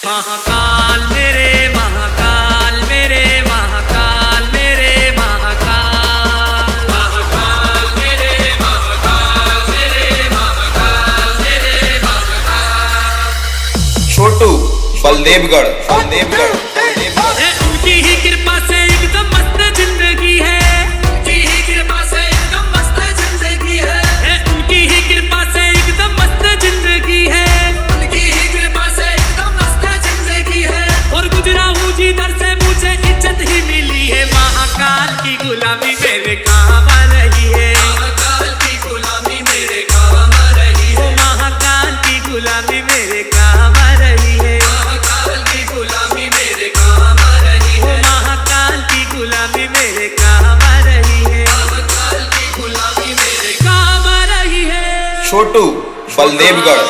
महाकाल मेरे महाकाल मेरे महाकाल मेरे महाकाल महाकाल मेरे महाकाल मेरे महाकाल मेरे महाकाल। छोटू बलदेवगढ़ उनकी ही कृपा से एकदम मस्त जिंदगी है, उनकी ही कृपा से एकदम मस्त जिंदगी है, उनकी ही कृपा से एकदम मस्त जिंदगी है, उनकी ही कृपा से एकदम मस्त जिंदगी है। और गुजरा हूँ जिधर से मुझे इज्जत ही मिली है। महाकाल की गुलामी मेरे काम आ रही है, महाकाल की गुलामी मेरे काम आ रही है, महाकाल की गुलामी मेरे काम आ रही है, महाकाल की गुलामी मेरे काम आ रही है, महाकाल की गुलामी मेरे काम आ रही है, महाकाल की गुलामी मेरे काम आ रही है। छोटू बलदेवगढ़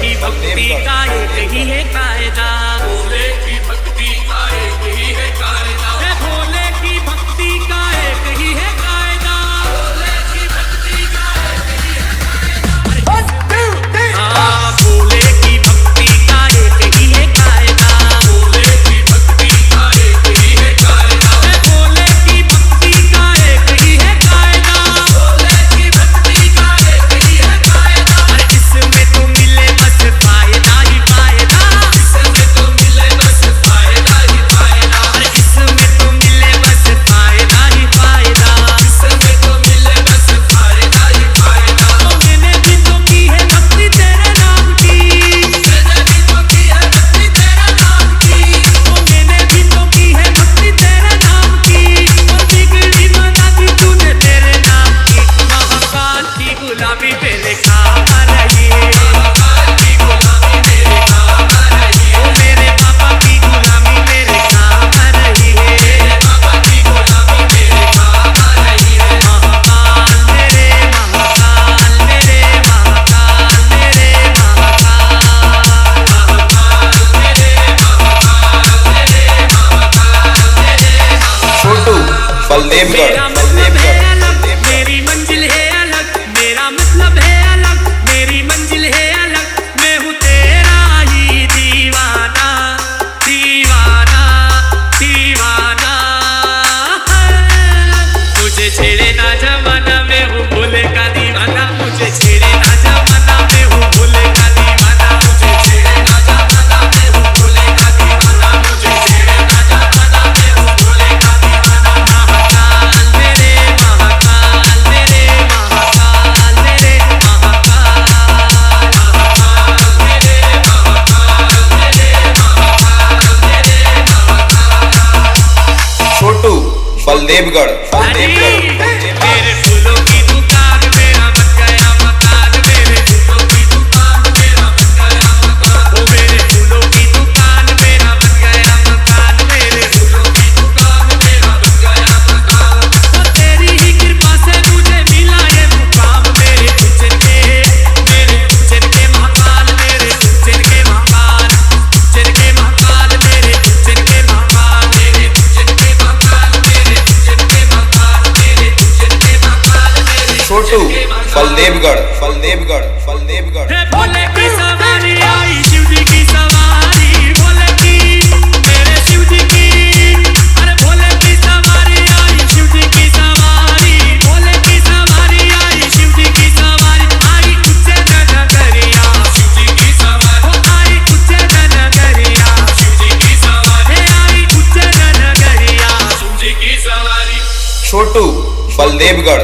की भक्ति का एक ही है कायदा, भोले की भक्ति का एक ही है कायदा, भोले की भक्ति का एक ही है कायदा, भोले की भक्ति का एक ही है कायदा। भोले की भक्ति का एक ही है कायदा, भोले की भक्ति का एक ही है कायदा, भोले की भक्ति का एक ही है कायदा, भोले की भक्ति का एक ही है कायदा। इसमें तो मिले बस फायदा ही फायदा, इसमें तो मिले बस फायदा ही फायदा, इसमें तो मिले बस फायदा ही फायदा, इसमें तो मिले बस फायदा ही फायदा। मैंने भी तो की है भक्ति तेरे नाम की, मैंने भी तो की है भक्ति तेरे नाम की, मैंने भी तो की है भक्ति तेरे नाम की, और बिगड़ी बना दी तूने तेरे नाम की। महाकाल की गुलामी मेरे काम आ रही है, महाकाल की गुलामी मेरे काम आ रही है, मेरे पापा की गुलामी मेरे काम आ रही है, मेरे पापा की गुलामी मेरे काम आ रही है। महाकाल मेरे महाकाल मेरे महाकाल मेरे महाकाल महाकाल मेरे महाकाल मेरे महाकाल मेरे महाकाल। छोटू बलदेवगढ़ मेरा मतलब है अलग, मेरी मंजिल है अलग, मेरा मतलब है अलग, मेरी मंजिल है अलग। मैं हूँ तेरा ही दीवाना दीवाना दीवाना। मुझे छेड़े ना जमाना, मैं हूँ भोले का दीवाना, मुझे छेड़े ना जमाना, मैं हूँ भोले का दीवाना, मुझे छेड़े ना जमाना, मैं हूँ भोले का दीवाना, मुझे छेड़े ना जमाना, मैं हूँ भोले का दीवाना। महाकाल मेरे महाकाल मेरे महाकाल मेरे महाकाल महाकाल मेरे महाकाल मेरे महाकाल मेरे महाकाल। छोटू बलदेवगढ़ मेरे फूलों की दुकान मेरा बन गया मकान, मेरे फूलों की दुकान मेरा बन गया मकान, ओ मेरे फूलों की दुकान मेरा बन गया मकान, मेरे फूलों की दुकान मेरा बन गया मकान। ओ तेरी ही कृपा से मुझे मिला ये मुकाम, मेरे उज्जैन के महाकाल, मेरे उज्जैन के महाकाल, उज्जैन के महाकाल, मेरे उज्जैन के महाकाल, मेरे उज्जैन के महाकाल, मेरे उज्जैन के महाकाल, मेरे उज्जैन के महाकाल, मेरे छोटू बलदेवगढ़ हे भोले की सवारी आई शिव जी की सवारी, भोले की मेरे शिव जी की, अरे भोले की सवारी आई शिव जी की सवारी, भोले की सवारी आई शिव जी की सवारी। आई उज्जैन नगरिया शिव जी की सवारी, आई उज्जैन नगरिया शिव जी की सवारी, आई उज्जैन नगरिया शिव जी की सवारी। छोटू बलदेवगढ़